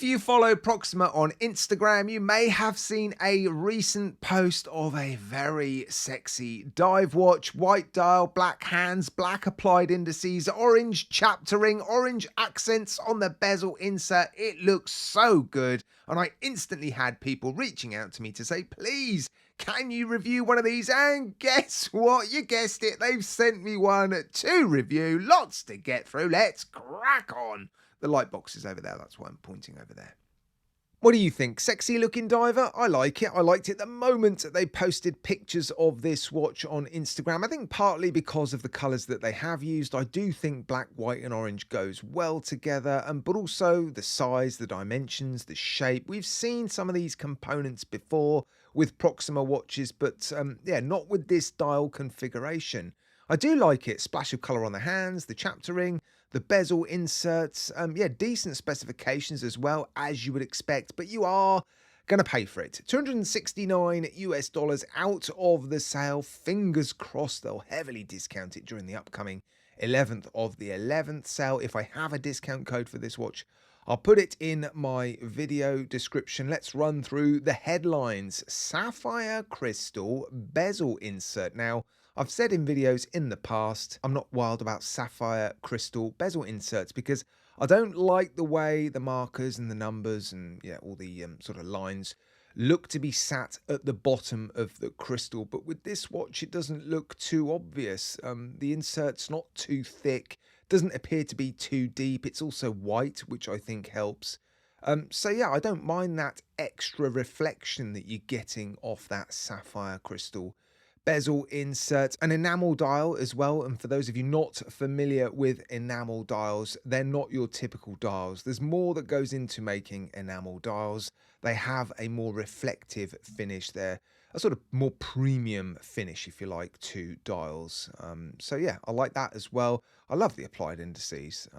If you follow Proxima on Instagram, you may have seen a recent post of a very sexy dive watch, white dial, black hands, black applied indices, orange chaptering, orange accents on the bezel insert. It looks so good, and I instantly had people reaching out to me to say, please, can you review one of these? And guess what? You guessed it. They've sent me one to review. Lots to get through. Let's crack on. The light box is over there. That's why I'm pointing over there. What do you think? Sexy looking diver? I like it. I liked it the moment they posted pictures of this watch on Instagram. I think partly because of the colours that they have used. I do think black, white and orange goes well together, but also the size, the dimensions, the shape. We've seen some of these components before with Proxima watches, but yeah, not with this dial configuration. I do like it. Splash of colour on the hands, the chaptering, the bezel inserts, yeah, decent specifications as well, as you would expect, but you are going to pay for it. $269 out of the sale. Fingers crossed they'll heavily discount it during the upcoming 11th of the 11th sale. If I have a discount code for this watch, I'll put it in my video description. Let's run through the headlines. Sapphire crystal bezel insert. Now, I've said in videos in the past, I'm not wild about sapphire crystal bezel inserts because I don't like the way the markers and the numbers and yeah, all the sort of lines look to be sat at the bottom of the crystal. But with this watch, it doesn't look too obvious. The insert's not too thick, doesn't appear to be too deep. It's also white, which I think helps. So yeah, I don't mind that extra reflection that you're getting off that sapphire crystal bezel insert. An enamel dial as well, and for those of you not familiar with enamel dials, they're not your typical dials. There's more that goes into making enamel dials. They have a more reflective finish. They're a sort of more premium finish, if you like, to dials. So yeah, I like that as well. I love the applied indices.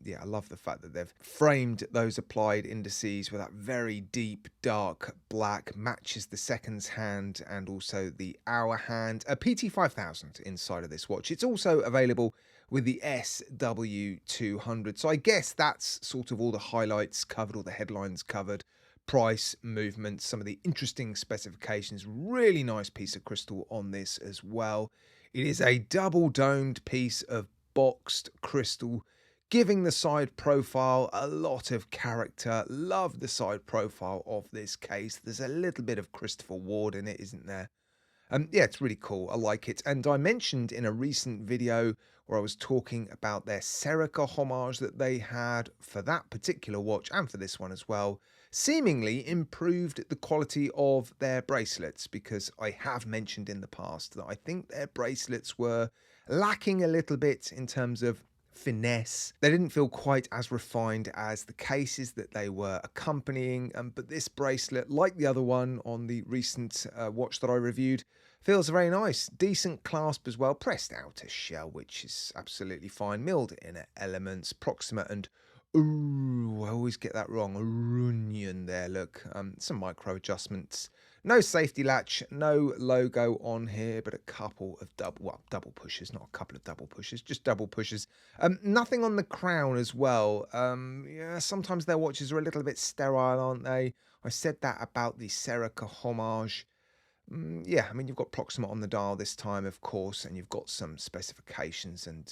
Yeah, I love the fact that they've framed those applied indices with that very deep, dark black, matches the seconds hand and also the hour hand. A PT5000 inside of this watch. It's also available with the SW200. So I guess that's sort of all the highlights covered, all the headlines covered. Price, movement, some of the interesting specifications. Really nice piece of crystal on this as well. It is a double domed piece of boxed crystal, giving the side profile a lot of character. Love the side profile of this case. There's a little bit of Christopher Ward in it, isn't there? Yeah, it's really cool. I like it. And I mentioned in a recent video where I was talking about their Serica homage that they had for that particular watch and for this one as well, seemingly improved the quality of their bracelets, because I have mentioned in the past that I think their bracelets were lacking a little bit in terms of finesse. They didn't feel quite as refined as the cases that they were accompanying, but this bracelet, like the other one on the recent watch that I reviewed, feels very nice. Decent clasp as well, pressed outer shell, which is absolutely fine, milled inner elements, Proxima and ooh, I always get that wrong, Runyon there, look, some micro adjustments. No safety latch, no logo on here, but a couple of double pushes, not a couple of double pushes, just double pushes. Nothing on the crown as well. Yeah, sometimes their watches are a little bit sterile, aren't they? I said that about the Serica homage. Yeah, I mean, you've got Proxima on the dial this time, of course, and you've got some specifications and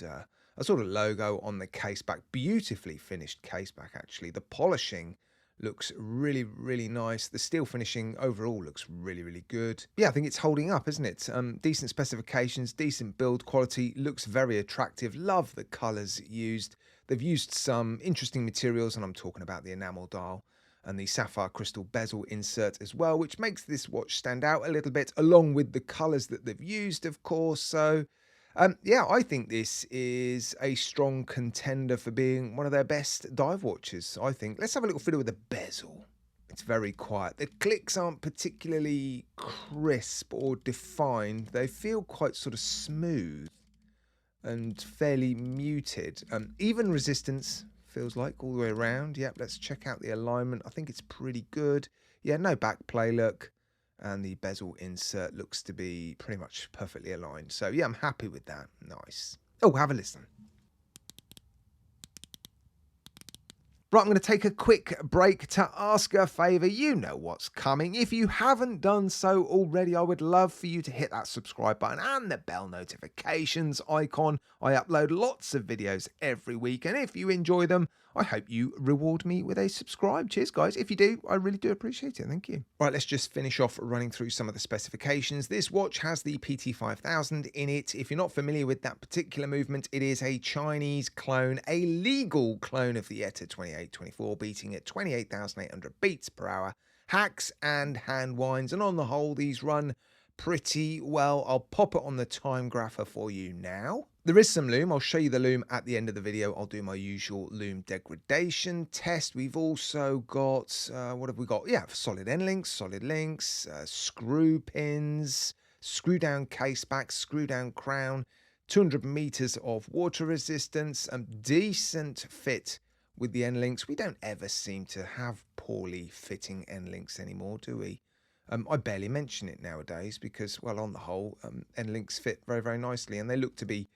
a sort of logo on the caseback. Beautifully finished caseback, actually. The polishing looks really, really nice. The steel finishing overall looks really, really good. Yeah, I think it's holding up, isn't it? Decent specifications, decent build quality, looks very attractive. Love the colours used. They've used some interesting materials, and I'm talking about the enamel dial and the sapphire crystal bezel insert as well, which makes this watch stand out a little bit, along with the colours that they've used, of course. So yeah, I think this is a strong contender for being one of their best dive watches, I think. Let's have a little fiddle with the bezel. It's very quiet. The clicks aren't particularly crisp or defined. They feel quite sort of smooth and fairly muted. Even resistance feels like all the way around. Yep, let's check out the alignment. I think it's pretty good. Yeah, no back play, look. And the bezel insert looks to be pretty much perfectly aligned. So yeah, I'm happy with that. Nice. Oh, have a listen. Right, I'm going to take a quick break to ask a favour. You know what's coming. If you haven't done so already, I would love for you to hit that subscribe button and the bell notifications icon. I upload lots of videos every week, and if you enjoy them, I hope you reward me with a subscribe. Cheers, guys. If you do, I really do appreciate it. Thank you. Right, let's just finish off running through some of the specifications. This watch has the PT5000 in it. If you're not familiar with that particular movement, it is a Chinese clone, a legal clone of the ETA 2824, beating at 28,800 beats per hour, hacks and hand winds. And on the whole, these run pretty well. I'll pop it on the time grapher for you now. There is some loom. I'll show you the loom at the end of the video. I'll do my usual loom degradation test. We've also got, what have we got? Yeah, solid end links, solid links, screw pins, screw down case back, screw down crown, 200 meters of water resistance, decent fit with the end links. We don't ever seem to have poorly fitting end links anymore, do we? I barely mention it nowadays because, well, on the whole, end links fit very, very nicely, and they look to be,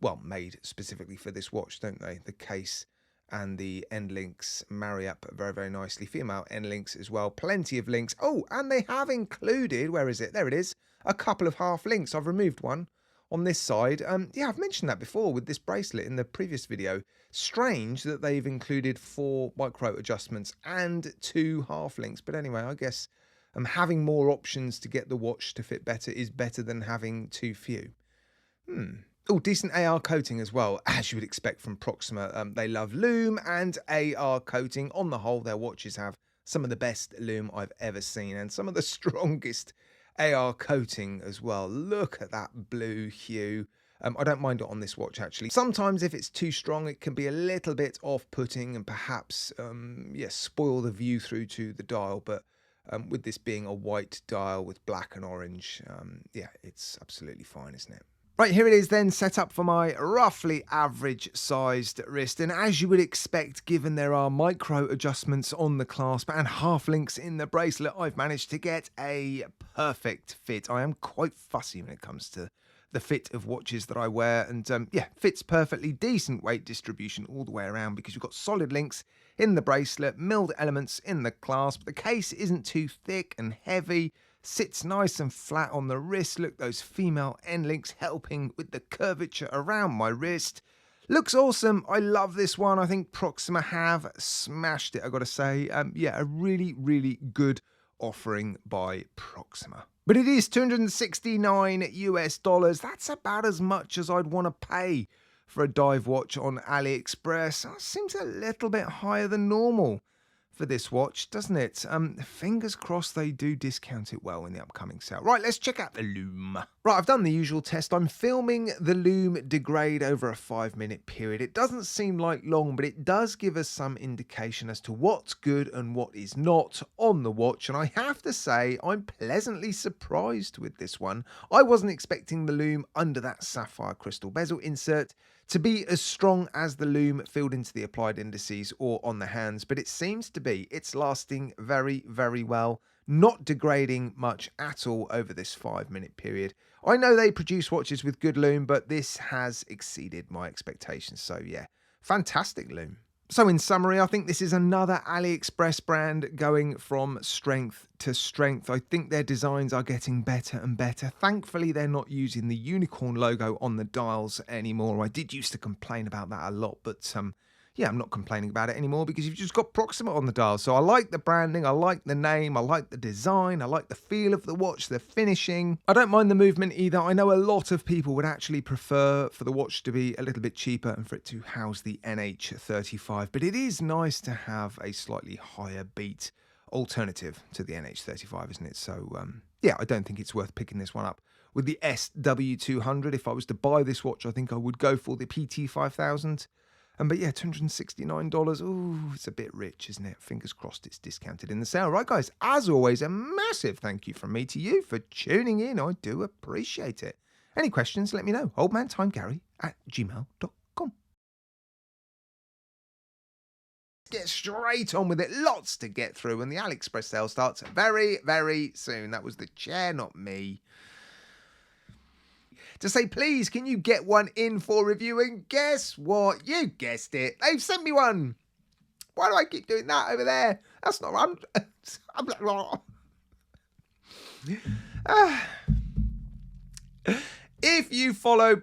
well, made specifically for this watch, don't they? The case and the end links marry up very, very nicely. Female end links as well. Plenty of links. Oh, and they have included, where is it? There it is. A couple of half links. I've removed one on this side. Yeah, I've mentioned that before with this bracelet in the previous video. Strange that they've included 4 micro adjustments and 2 half links. But anyway, I guess having more options to get the watch to fit better is better than having too few. Oh, decent AR coating as well, as you would expect from Proxima. They love loom and AR coating. On the whole, their watches have some of the best loom I've ever seen and some of the strongest AR coating as well. Look at that blue hue. I don't mind it on this watch, actually. Sometimes if it's too strong, it can be a little bit off-putting and perhaps, yeah, spoil the view through to the dial. But with this being a white dial with black and orange, yeah, it's absolutely fine, isn't it? Right, here it is then, set up for my roughly average sized wrist. And as you would expect, given there are micro adjustments on the clasp and half links in the bracelet, I've managed to get a perfect fit. I am quite fussy when it comes to the fit of watches that I wear, and yeah, fits perfectly. Decent weight distribution all the way around because you've got solid links in the bracelet, milled elements in the clasp. The case isn't too thick and heavy. Sits nice and flat on the wrist. Look, those female end links helping with the curvature around my wrist. Looks awesome. I love this one. I think Proxima have smashed it, I've got to say. Yeah, a really, really good offering by Proxima. But it is $269 US. That's about as much as I'd want to pay for a dive watch on AliExpress. That seems a little bit higher than normal for this watch, doesn't it? Fingers crossed they do discount it well in the upcoming sale. Right, let's check out the loom. Right, I've done the usual test. I'm filming the loom degrade over a 5-minute period. It doesn't seem like long, but it does give us some indication as to what's good and what is not on the watch. And I have to say, I'm pleasantly surprised with this one. I wasn't expecting the loom under that sapphire crystal bezel insert to be as strong as the loom filled into the applied indices or on the hands, but it seems to be. It's lasting very, very well, not degrading much at all over this 5-minute period. I know they produce watches with good loom, but this has exceeded my expectations. So yeah, fantastic loom. So in summary, I think this is another AliExpress brand going from strength to strength. I think their designs are getting better and better. Thankfully, they're not using the unicorn logo on the dials anymore. I did used to complain about that a lot, but yeah, I'm not complaining about it anymore because you've just got Proxima on the dial. So I like the branding, I like the name, I like the design, I like the feel of the watch, the finishing. I don't mind the movement either. I know a lot of people would actually prefer for the watch to be a little bit cheaper and for it to house the NH35, but it is nice to have a slightly higher beat alternative to the NH35, isn't it? So yeah, I don't think it's worth picking this one up with the SW200. If I was to buy this watch, I think I would go for the PT5000. But yeah, $269. Ooh, it's a bit rich, isn't it? Fingers crossed it's discounted in the sale. Right, guys, as always, a massive thank you from me to you for tuning in. I do appreciate it. Any questions, let me know. oldmantimegary@gmail.com. Get straight on with it. Lots to get through, and the AliExpress sale starts very, very soon. That was the chair, not me. To say, please, can you get one in for review? And guess what? You guessed it. They've sent me one. Why do I keep doing that over there? That's not right. If you follow